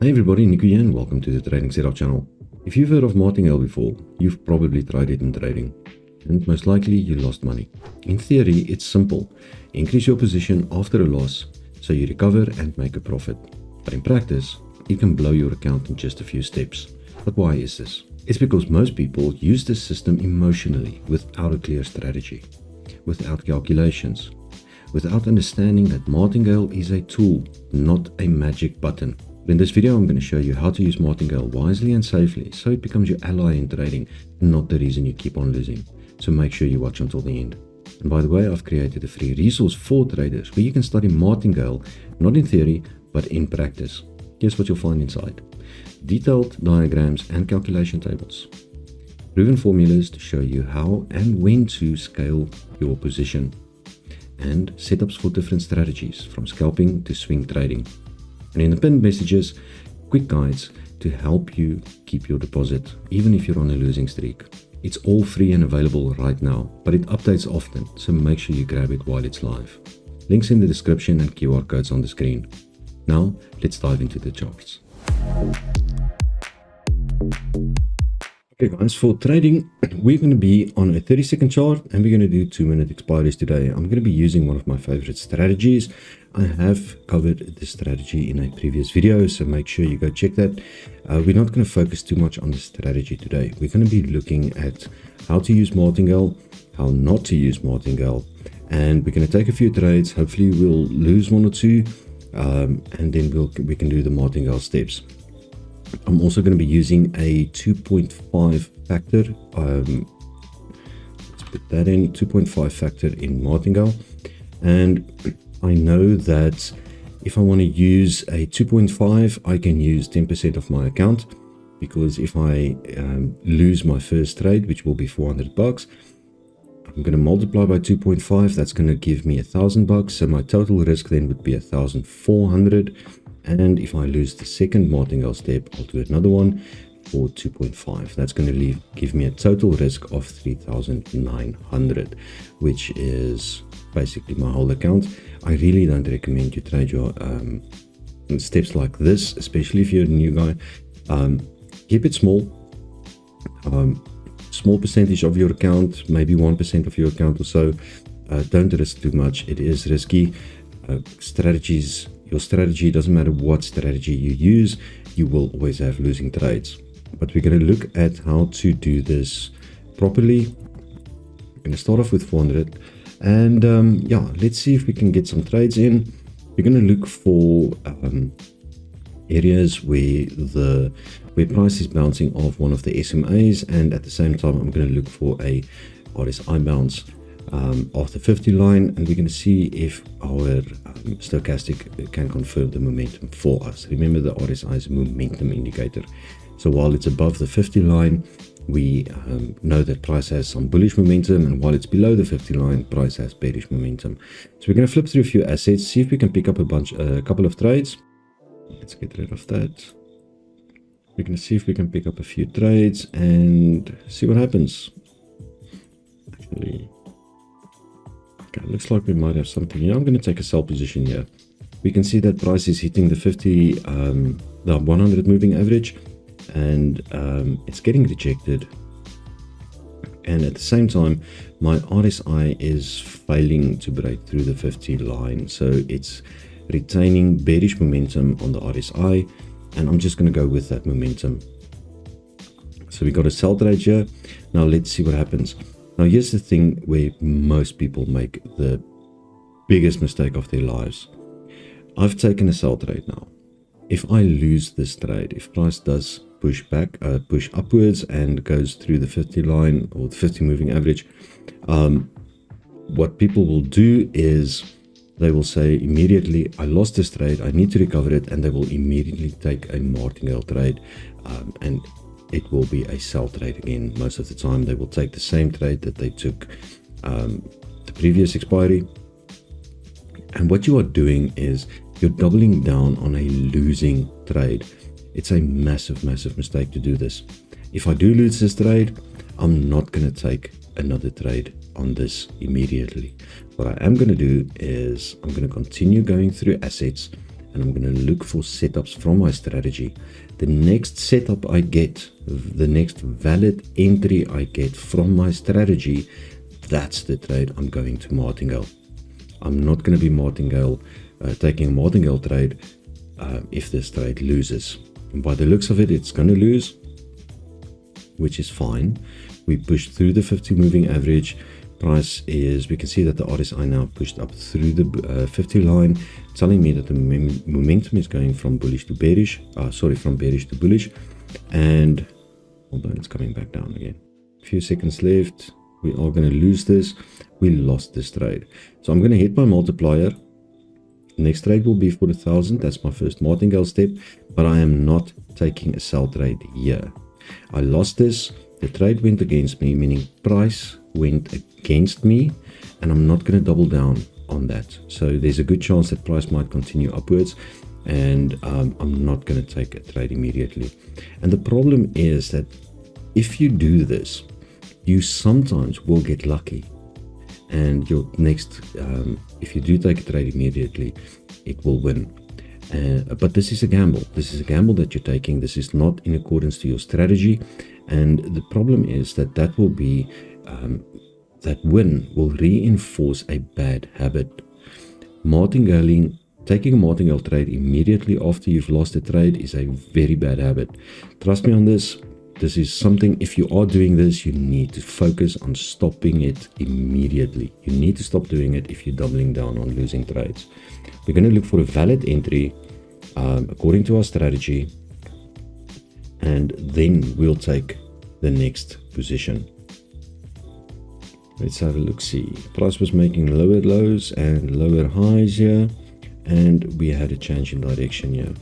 Hey everybody, Niku here and welcome to the Trading Setup channel. If you've heard of martingale before, you've probably tried it in trading, and most likely you lost money. In theory, it's simple. Increase your position after a loss, so you recover and make a profit. But in practice, you can blow your account in just a few steps. But why is this? It's because most people use this system emotionally, without a clear strategy, without calculations, without understanding that martingale is a tool, not a magic button. In this video, I'm going to show you how to use martingale wisely and safely so it becomes your ally in trading and not the reason you keep on losing. So make sure you watch until the end. And by the way, I've created a free resource for traders where you can study martingale, not in theory, but in practice. Here's what you'll find inside. Detailed diagrams and calculation tables. Proven formulas to show you how and when to scale your position. And setups for different strategies, from scalping to swing trading. And in the pinned messages, quick guides to help you keep your deposit, even if you're on a losing streak. It's all free and available right now, but it updates often, so make sure you grab it while it's live. Links in the description and QR codes on the screen. Now, let's dive into the charts. Okay guys, for trading, we're going to be on a 30-second chart and we're going to do 2-minute expiries today. I'm going to be using one of my favorite strategies. I have covered this strategy in a previous video, so make sure you go check that. We're not going to focus too much on the strategy today. We're going to be looking at how to use martingale, how not to use martingale, and we're going to take a few trades. Hopefully we'll lose one or two, and then we can do the martingale steps. I'm also going to be using a 2.5 factor. Let's put that in, 2.5 factor in martingale. And I know that if I want to use a 2.5, I can use 10% of my account, because if I lose my first trade, which will be $400, I'm going to multiply by 2.5. That's going to give me $1,000. So my total risk then would be 1,400. And if I lose the second martingale step, I'll do another one for 2.5. That's going to give me a total risk of 3,900, which is basically my whole account. I really don't recommend you trade your steps like this, especially if you're a new guy. Keep it small. Small percentage of your account, maybe 1% of your account or so. Don't risk too much. It is risky. Your strategy, doesn't matter what strategy you use, you will always have losing trades. But we're going to look at how to do this properly. We're going to start off with 400, and yeah, let's see if we can get some trades in. We're going to look for areas where price is bouncing off one of the SMAs, and at the same time I'm going to look for a RSI bounce off the 50 line, and we're going to see if our stochastic can confirm the momentum for us. Remember, the RSI is a momentum indicator, so while it's above the 50 line, we know that price has some bullish momentum, and while it's below the 50 line, price has bearish momentum. So we're going to flip through a few assets, see if we can pick up a couple of trades. Let's get rid of that. We're going to see if we can pick up a few trades and see what happens. Actually, okay, looks like we might have something here. I'm going to take a sell position here. We can see that price is hitting the 100 moving average, and it's getting rejected. And at the same time, my RSI is failing to break through the 50 line, so it's retaining bearish momentum on the RSI, and I'm just going to go with that momentum. So we got a sell trade here. Now let's see what happens. Now here's the thing where most people make the biggest mistake of their lives. I've taken a sell trade now. If I lose this trade, if price does push upwards and goes through the 50 line or the 50 moving average, what people will do is they will say immediately, I lost this trade, I need to recover it, and they will immediately take a martingale trade, and it will be a sell trade again. Most of the time they will take the same trade that they took the previous expiry, and what you are doing is you're doubling down on a losing trade. It's a massive mistake to do this. If I do lose this trade, I'm not going to take another trade on this immediately. What I am going to do is I'm going to continue going through assets and I'm going to look for setups from my strategy. The next setup I get, the next valid entry I get from my strategy, that's the trade I'm going to martingale. I'm not going to be taking a martingale trade if this trade loses. And by the looks of it, it's going to lose, which is fine. We pushed through the 50 moving average. Price is, we can see that the RSI now pushed up through the 50 line, telling me that the momentum is going from bullish to bearish, from bearish to bullish. And hold on, it's coming back down again. A few seconds left. We are going to lose this. We lost this trade. So I'm going to hit my multiplier. Next trade will be for 1,000. That's my first martingale step, but I am not taking a sell trade here. I lost this. The trade went against me, meaning price went against me, and I'm not going to double down on that. So there's a good chance that price might continue upwards, and I'm not going to take a trade immediately. And the problem is that if you do this, you sometimes will get lucky, and your next, if you do take a trade immediately, it will win. But this is a gamble. This is a gamble that you're taking. This is not in accordance to your strategy. And the problem is that that will be, that win will reinforce a bad habit. Martingaling, taking a martingale trade immediately after you've lost a trade is a very bad habit. Trust me on this. This is something, if you are doing this, you need to focus on stopping it immediately. You need to stop doing it if you're doubling down on losing trades. We're going to look for a valid entry according to our strategy, and then we'll take the next position. Let's have a look. See, price was making lower lows and lower highs here, and we had a change in direction here.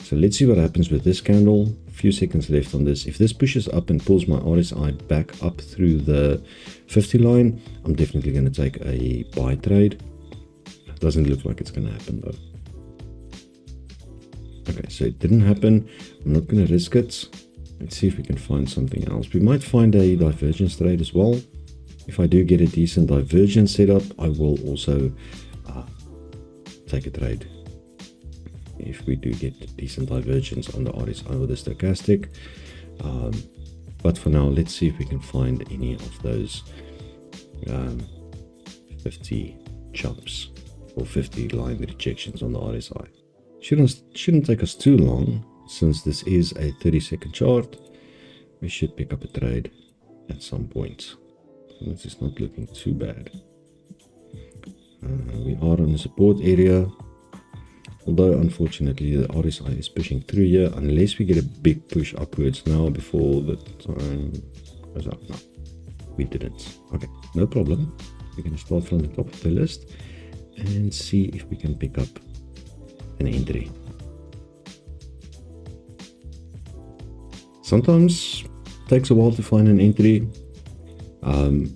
So let's see what happens with this candle. Few seconds left on this. If this pushes up and pulls my RSI back up through the 50 line, I'm definitely going to take a buy trade. It doesn't look like it's going to happen though. Okay, so it didn't happen. I'm not going to risk it. Let's see if we can find something else. We might find a divergence trade as well. If I do get a decent divergence setup, I will also take a trade. If we do get decent divergence on the RSI or the stochastic. But for now, let's see if we can find any of those 50 jumps or 50 line rejections on the RSI. Shouldn't take us too long, since this is a 30-second chart. We should pick up a trade at some point. This is not looking too bad. We are on the support area. Although unfortunately the RSI is pushing through here, unless we get a big push upwards now before the time goes up. No, we didn't. Okay, no problem. We're going to start from the top of the list and see if we can pick up an entry. Sometimes it takes a while to find an entry. When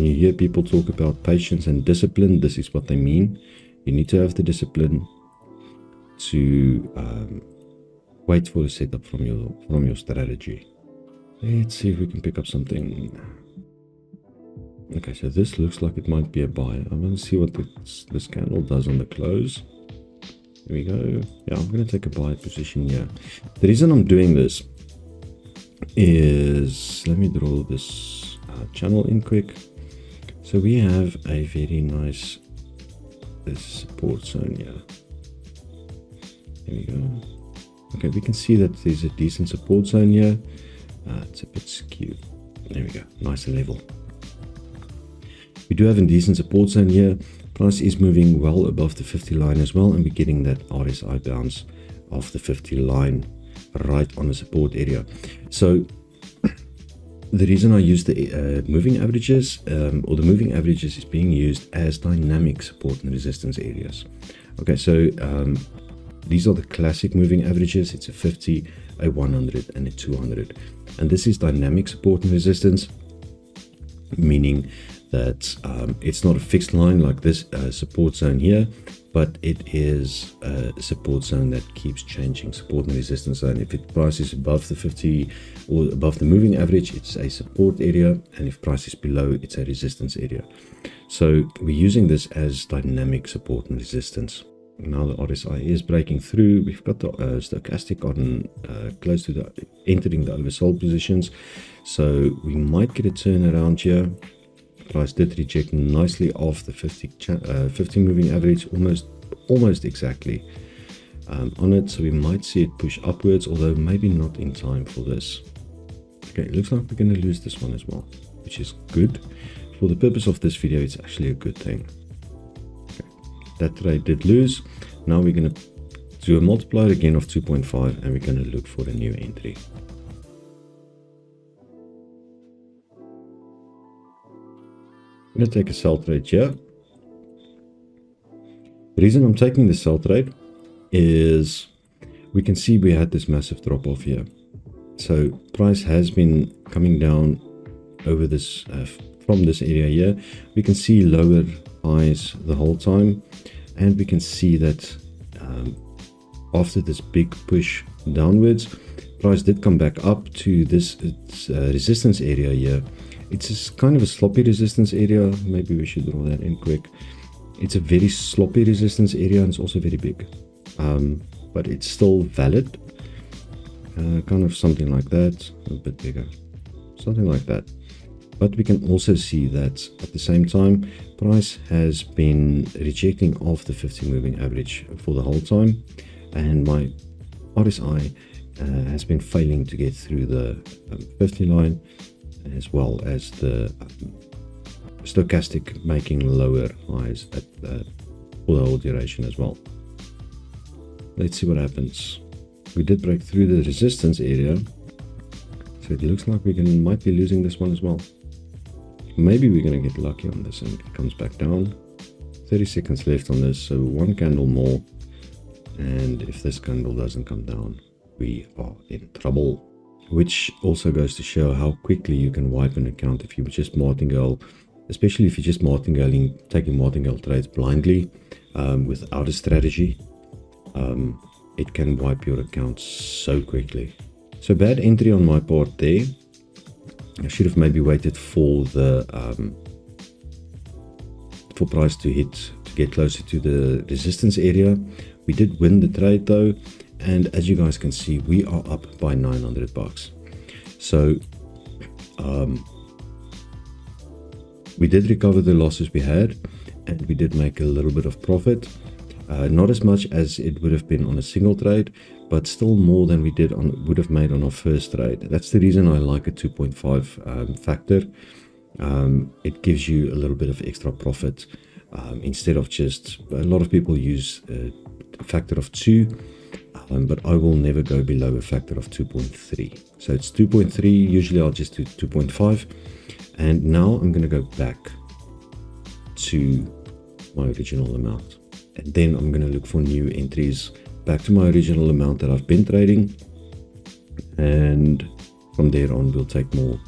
you hear people talk about patience and discipline, this is what they mean. You need to have the discipline to wait for a setup from your strategy. Let's see if we can pick up something. Okay, so this looks like it might be a buy. I want to see what this candle does on the close. Here we go. Yeah, I'm going to take a buy position here. The reason I'm doing this is, let me draw this channel in quick. So we have a very nice support zone here. There we go. Okay, we can see that there's a decent support zone here. It's a bit skewed. There we go. Nice level. We do have a decent support zone here. Price is moving well above the 50 line as well, and we're getting that RSI bounce off the 50 line right on the support area. So the reason I use the moving averages, or the moving averages, is being used as dynamic support and resistance areas. Okay, so these are the classic moving averages. It's a 50, a 100, and a 200. And this is dynamic support and resistance, meaning that it's not a fixed line like this support zone here, but it is a support zone that keeps changing, support and resistance zone. If it price is above the 50 or above the moving average, it's a support area, and if price is below, it's a resistance area. So we're using this as dynamic support and resistance. Now the RSI is breaking through. We've got the stochastic on close to the entering the oversold positions, so we might get a turnaround here. Price did reject nicely off the 50 moving average, almost exactly on it, so we might see it push upwards, although maybe not in time for this. Okay, it looks like we're going to lose this one as well, which is good. For the purpose of this video, it's actually a good thing. Okay, that trade did lose. Now we're going to do a multiplier again of 2.5, and we're going to look for a new entry. I'm going to take a sell trade here. The reason I'm taking the sell trade is we can see we had this massive drop off here. So price has been coming down over this from this area here. We can see lower highs the whole time, and we can see that after this big push downwards, price did come back up to this resistance area here. It's kind of a sloppy resistance area. Maybe we should draw that in quick. It's a very sloppy resistance area, and it's also very big, but it's still valid. Kind of something like that, a bit bigger, something like that. But we can also see that at the same time, price has been rejecting off the 50 moving average for the whole time, and my RSI has been failing to get through the 50 line, as well as the stochastic making lower highs at for the whole duration as well. Let's see what happens. We did break through the resistance area, so it looks like we might be losing this one as well. Maybe we're going to get lucky on this and it comes back down. 30 seconds left on this, so one candle more, and if this candle doesn't come down, we are in trouble. Which also goes to show how quickly you can wipe an account if you just martingale, especially if you're just martingaling, taking martingale trades blindly without a strategy. It can wipe your account so quickly. So bad entry on my part there. I should have maybe waited for the for price to get closer to the resistance area. We did win the trade though, and as you guys can see, we are up by 900 bucks. So we did recover the losses we had, and we did make a little bit of profit. Not as much as it would have been on a single trade, but still more than we would have made on our first trade. That's the reason I like a 2.5 factor. It gives you a little bit of extra profit instead of just, a lot of people use a factor of 2, but I will never go below a factor of 2.3. So it's 2.3, usually I'll just do 2.5. And now I'm going to go back to my original amount. And then I'm going to look for new entries back to my original amount that I've been trading, and from there on we'll take more.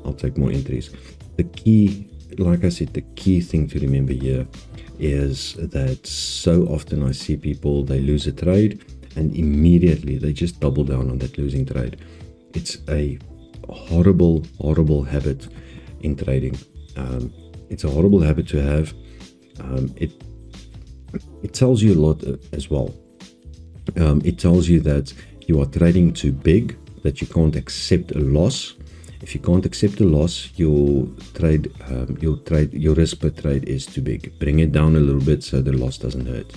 I'll take more entries. The key, like I said, the key thing to remember here is that so often I see people, they lose a trade and immediately they just double down on that losing trade. It's a horrible habit in trading. It's a horrible habit to have. It tells you a lot as well. It tells you that you are trading too big, that you can't accept a loss. If you can't accept a loss, your risk per trade is too big. Bring it down a little bit so the loss doesn't hurt.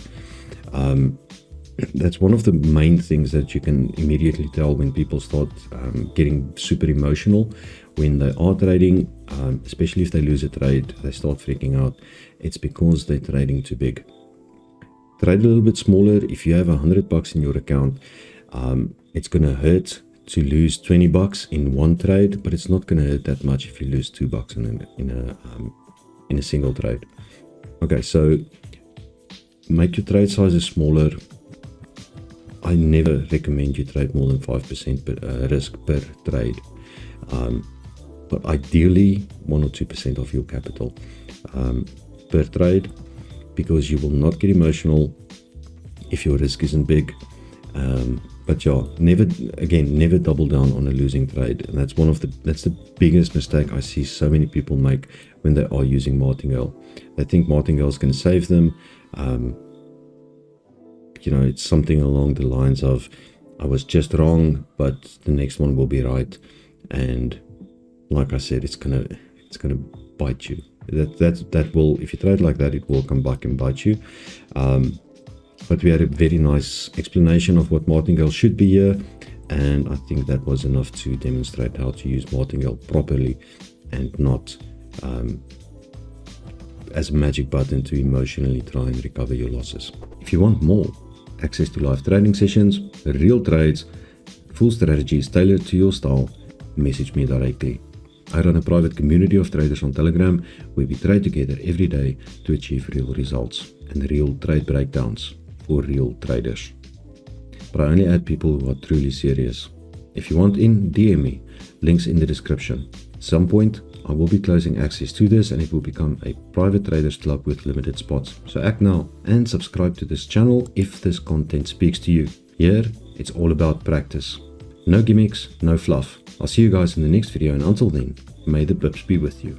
That's one of the main things that you can immediately tell when people start getting super emotional when they are trading, especially if they lose a trade, they start freaking out. It's because they're trading too big. Trade a little bit smaller. If you have $100 in your account, it's going to hurt to lose 20 bucks in one trade, but it's not going to hurt that much if you lose $2 in a single trade. Okay, so make your trade sizes smaller. I never recommend you trade more than 5% risk per trade, but ideally 1 or 2% of your capital per trade, because you will not get emotional if your risk isn't big. But yeah, never double down on a losing trade, and that's the biggest mistake I see so many people make when they are using martingale. They think martingale is going to save them. it's something along the lines of, I was just wrong, but the next one will be right. And like I said, it's gonna bite you. That will, if you trade like that, it will come back and bite you. But we had a very nice explanation of what martingale should be here, and I think that was enough to demonstrate how to use martingale properly and not as a magic button to emotionally try and recover your losses. If you want more access to live trading sessions, real trades, full strategies tailored to your style, message me directly. I run a private community of traders on Telegram where we trade together every day to achieve real results and real trade breakdowns for real traders. But I only add people who are truly serious. If you want in, DM me. Links in the description. At some point, I will be closing access to this and it will become a private traders club with limited spots. So act now and subscribe to this channel if this content speaks to you. Here, it's all about practice. No gimmicks, no fluff. I'll see you guys in the next video, and until then, may the pips be with you.